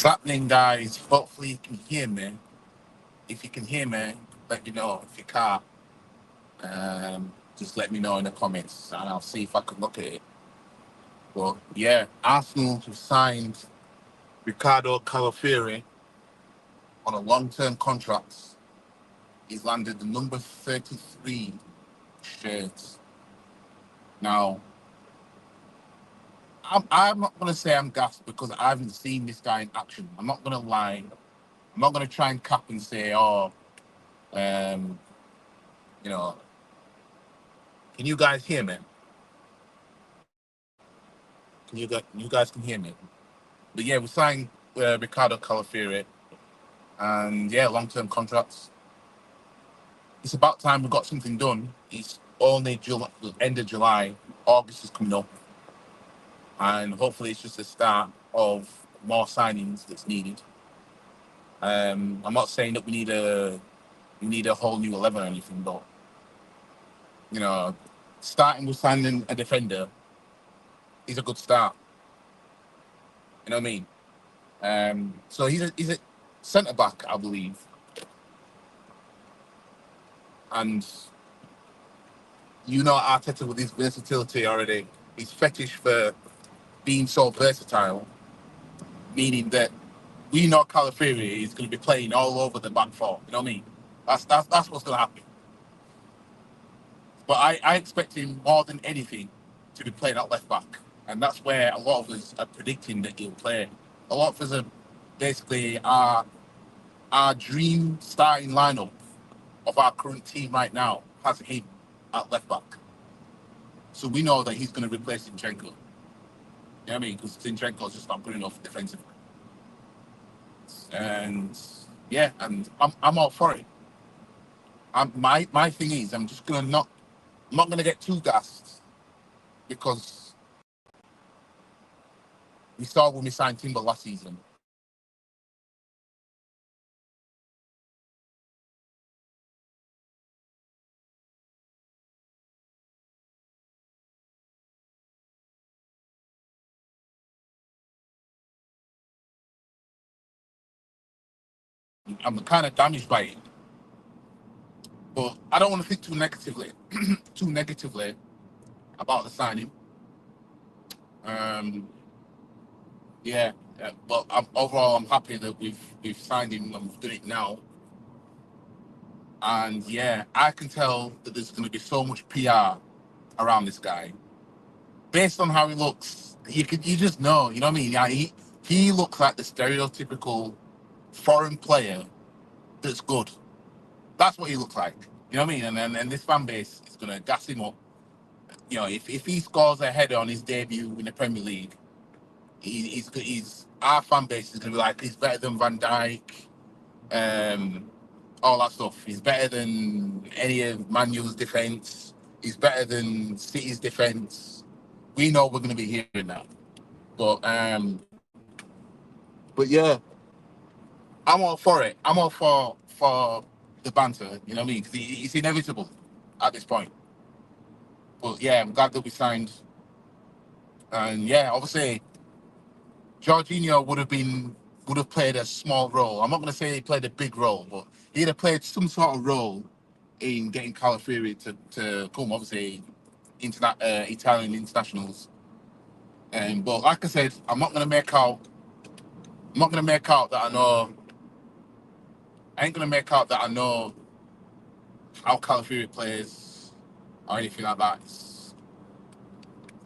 Happening, guys? Hopefully you can hear me. If you can hear me, let me know. If you can't, just let me know in the comments, and I'll see if I can look at it. But yeah, Arsenal have signed Ricardo Calafiori on a long-term contract. He's landed the number 33 shirt. Now, I'm not going to say I'm gassed because I haven't seen this guy in action. I'm not going to lie. I'm not going to try and cap and say, oh, um, you know, can you guys hear me? You guys can hear me? But yeah, we signed Ricardo Calafiori, and yeah, long-term contracts. It's about time we got something done. It's only end of July. August is coming up, and hopefully it's just the start of more signings that's needed. I'm not saying that we need a whole new 11 or anything, but you know, starting with signing a defender is a good start. You know what I mean? So he's a centre back, I believe, and you know Arteta with his versatility already. His fetish for being so versatile, meaning that we know Calafiori is going to be playing all over the back four. You know what I mean? That's what's going to happen. But I expect him more than anything to be playing at left back, and that's where a lot of us are predicting that he'll play. A lot of us are basically our dream starting lineup of our current team right now has him at left back. So we know that he's going to replace Zinchenko. You know what I mean? Because Zinchenko's just not good enough defensively. And yeah, and I'm all for it. My thing is, I'm not gonna get too gassed because we saw when we signed Timber last season. I'm kind of damaged by it, but I don't want to think too negatively, too negatively about the signing. Um, yeah, but overall, I'm happy that we've signed him and we've done it now. And yeah, I can tell that there's going to be so much PR around this guy based on how he looks. You just know, you know what I mean? Yeah, he looks like the stereotypical foreign player that's good. That's what he looks like. You know what I mean? And this fan base is gonna gas him up. You know, if he scores a header on his debut in the Premier League, he's our fan base is gonna be like he's better than Van Dijk, um, all that stuff. He's better than any of Manu's defense. He's better than City's defense. We know we're gonna be hearing that. But yeah, I'm all for it. I'm all for the banter. You know what I mean? Because it's inevitable at this point. But yeah, I'm glad that we signed. And yeah, obviously, Jorginho would have played a small role. I'm not going to say he played a big role, but he'd have played some sort of role in getting Calafiori to come. Obviously, Italian internationals. But like I said, I'm not going to make out. I'm not going to make out that I know. I ain't going to make out that I know how Calafiori plays or anything like that. It's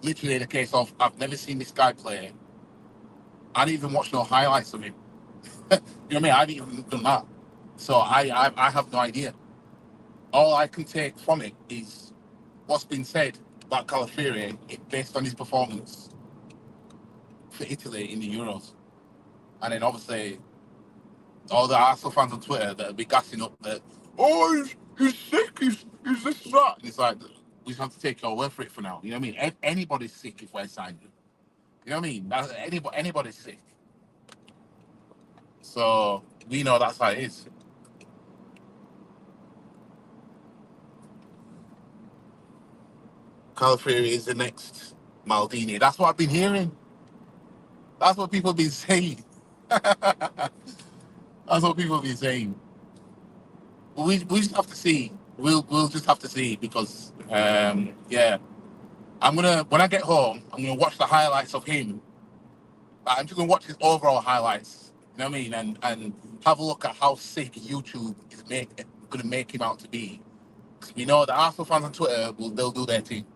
literally the case of I've never seen this guy play. I didn't even watch no highlights of him. You know what I mean? I didn't even done that. So I have no idea. All I can take from it is what's been said about Calafiori based on his performance for Italy in the Euros. And then obviously all the Arsenal fans on Twitter that will be gassing up that, oh, he's sick, he's this and that. And it's like, we just have to take your word for it for now. You know what I mean? Anybody's sick if we're signing him. You know what I mean? Anybody's sick. So we know that's how it is. Calafiori is the next Maldini. That's what I've been hearing. That's what people have been saying. That's what people be saying. We just have to see. We'll just have to see because yeah, I'm gonna when I get home, I'm gonna watch the highlights of him. I'm just gonna watch his overall highlights. You know what I mean? And have a look at how sick YouTube is gonna make him out to be. 'Cause we know the Arsenal fans on Twitter they'll do their thing.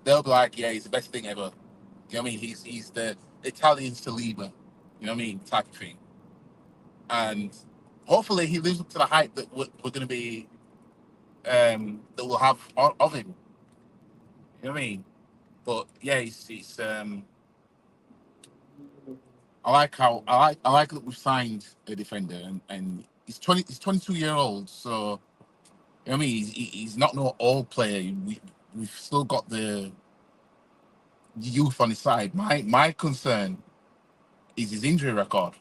They'll be like, yeah, he's the best thing ever. You know what I mean? He's the Italian Saliba. You know what I mean? Type of thing. And hopefully he lives up to the hype that we're gonna be that we'll have of him. You know what I mean? But yeah, I like that we've signed a defender and he's 22 year old, so you know what I mean he's not no old player. We've still got the youth on his side. My concern is his injury record.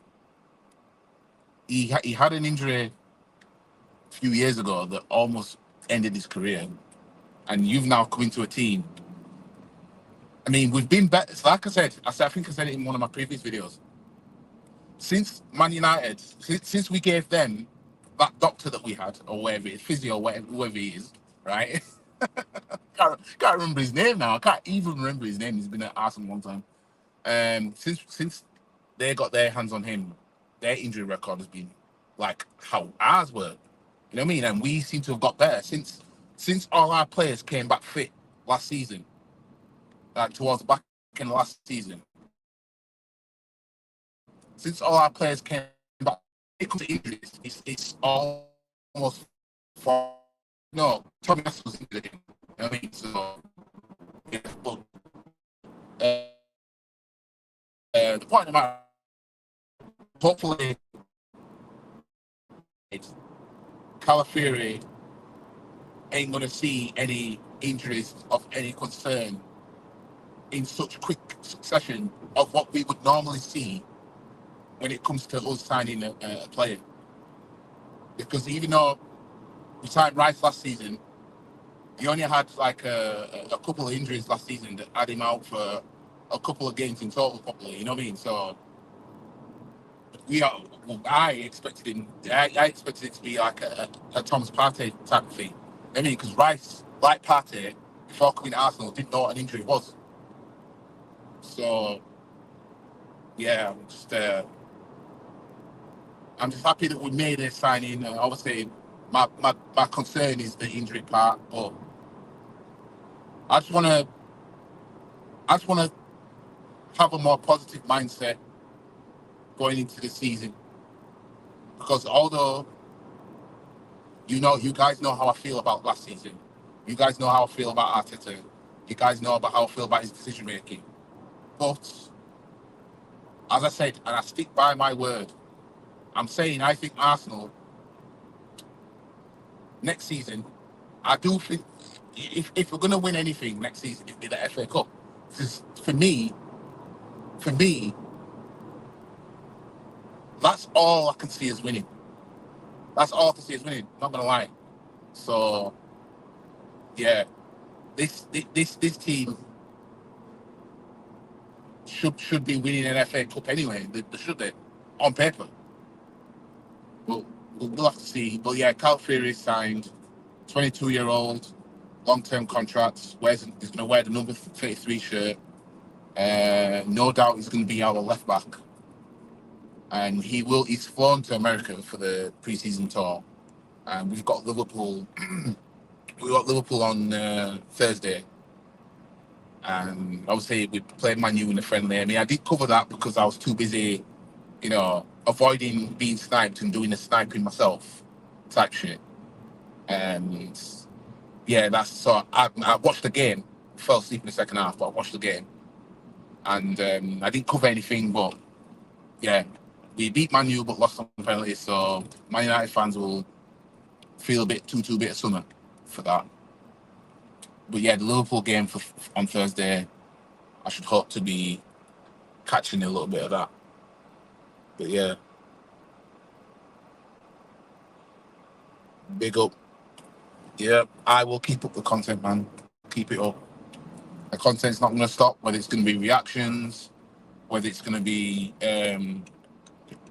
He had an injury a few years ago that almost ended his career, and you've now come into a team. I mean, we've been better. Like I think I said it in one of my previous videos. Since Man United, since we gave them that doctor that we had, or whatever it is, physio, whoever he is, right? Can't remember his name now. I can't even remember his name. He's been at Arsenal a long time. Since they got their hands on him, their injury record has been like how ours were. You know what I mean? And we seem to have got better since all our players came back fit last season, like towards the back end of last season. Since all our players came back, it comes to injuries. It's almost for no Tommy was injured again. You know what I mean? So yeah, but the point of the matter, hopefully, Calafiori ain't going to see any injuries of any concern in such quick succession of what we would normally see when it comes to us signing a player. Because even though we signed Rice last season, he only had like a couple of injuries last season that had him out for a couple of games in total, probably. You know what I mean? So we are. Well, I expected him. I expected it to be like a Thomas Partey type of thing. I mean, because Rice, like Partey, before coming to Arsenal, didn't know what an injury was. So yeah, I'm just happy that we made a signing. Obviously, my concern is the injury part, but I just want to I just want to have a more positive mindset going into the season because although you guys know how I feel about last season, you guys know how I feel about Arteta, you guys know about how I feel about his decision making. But as I said, and I stick by my word, I'm saying I think Arsenal next season, I do think if we're gonna win anything next season, it'll be the FA Cup. Because for me, that's all I can see is winning. That's all I can see is winning. Not gonna lie. So yeah, this team should be winning an FA Cup anyway. They should they on paper. Well, we'll have to see. But yeah, Calafiori signed, 22-year-old, long-term contract. He's going to wear the number 33 shirt. No doubt he's going to be our left back, and he's flown to America for the pre-season tour. And we've got Liverpool. We got Liverpool on Thursday, and obviously we played Man U in the friendly. I mean, I did cover that because I was too busy, avoiding being sniped and doing the sniping myself, type shit. And yeah, that's so. I watched the game, fell asleep in the second half, but I watched the game, and I didn't cover anything. But yeah, we beat Man U but lost on penalties, so Man United fans will feel a bit two bit of summer for that. But yeah, the Liverpool game on Thursday, I should hope to be catching a little bit of that. But yeah, big up. Yeah, I will keep up the content, man. Keep it up. The content's not going to stop, whether it's going to be reactions, whether it's going to be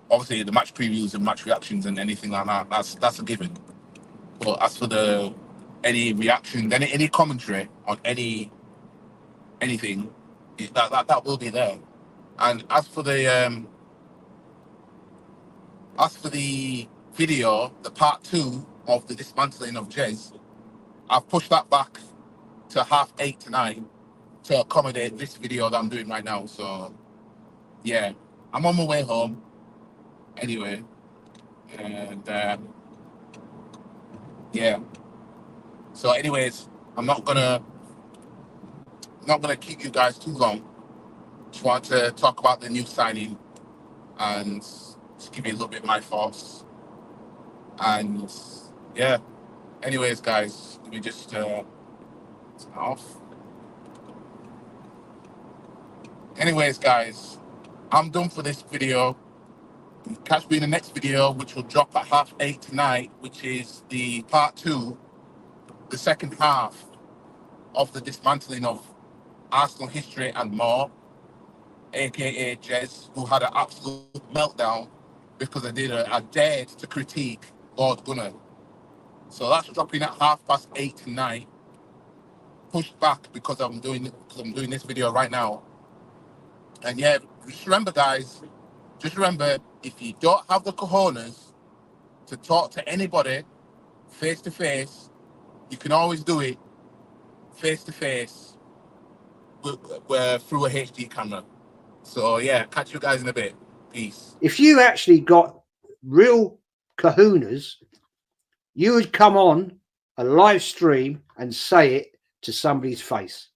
obviously the match previews and match reactions and anything like that, that's a given. But as for the any reaction, any commentary on anything, that will be there. And as for the video, the part 2 of the dismantling of Jez, I've pushed that back to 8:30 tonight to accommodate this video that I'm doing right now. So yeah, I'm on my way home anyway, and yeah. So anyways, I'm not gonna keep you guys too long. Just want to talk about the new signing and just give you a little bit of my thoughts. And yeah, anyways, guys, let me just off. Anyways, guys, I'm done for this video. Catch me in the next video, which will drop at 8:30 tonight, which is the part 2, the second half of the dismantling of Arsenal history and more, aka Jez, who had an absolute meltdown because I dared to critique Lord Gunnar. So that's dropping at 8:30 tonight. Pushed back because I'm doing this video right now. And yeah, just remember, guys, if you don't have the cojones to talk to anybody face to face, you can always do it face to face through a HD camera. So yeah, catch you guys in a bit. Peace. If you actually got real kahunas, you would come on a live stream and say it to somebody's face.